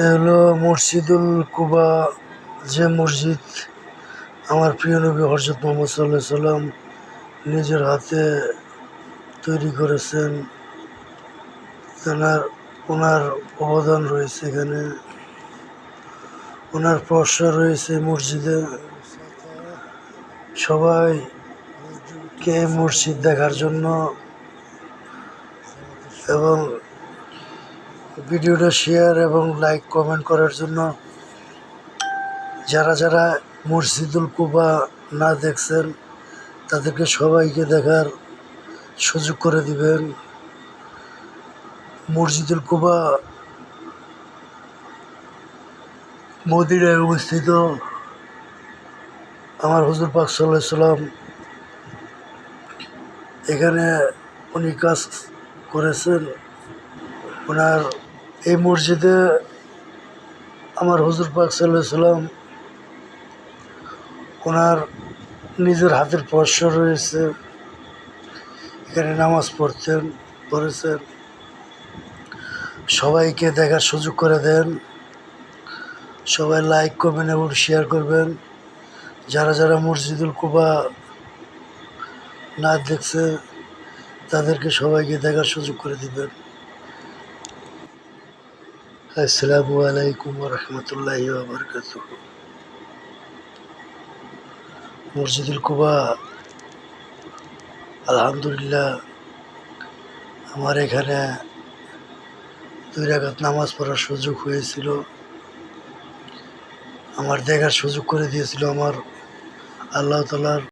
এ হলো মসজিদুল কুবা, যে মসজিদ আমার প্রিয় নবী হযরত মুহাম্মদ সাল্লাল্লাহু আলাইহি সাল্লাম নিজের হাতে তৈরি করেছেন। ওনার অবদান রয়েছে এখানে, ওনার প্রশ্রয় রয়েছে মসজিদে। সবাইকে মসজিদ দেখার জন্য এবং ভিডিওটা শেয়ার এবং লাইক কমেন্ট করার জন্য, যারা যারা মসজিদুল কুবা না দেখছেন তাদেরকে সবাইকে দেখার সুযোগ করে দিবেন। মসজিদুল কুবা মদিনায় অবস্থিত। আমার হুজুর পাক সাল্লাল্লাহু আলাইহি সাল্লাম এখানে উনি কাজ করেছেন। ওনার এই মসজিদে আমার হুজুর পাক সাল্লাল্লাহু আলাইহি সাল্লাম ওনার নিজের হাতের প্রশ্রয় রয়েছে। এখানে নামাজ পড়েছেন। সবাইকে দেখার সুযোগ করে দেন। সবাই লাইক করবেন এবং শেয়ার করবেন। যারা যারা মসজিদুল কুবা না দেখছে তাদেরকে সবাইকে দেখার সুযোগ করে দিবেন। আসসালামু আলাইকুম ওয়া রাহমাতুল্লাহি ওয়া বারাকাতুহু। মসজিদুল কুবা আলহামদুলিল্লাহ আমার এখানে 2 রাকাত নামাজ পড়ার সুযোগ হয়েছিল। আমার দেখার সুযোগ করে দিয়েছিল আমার আল্লাহ তাআলার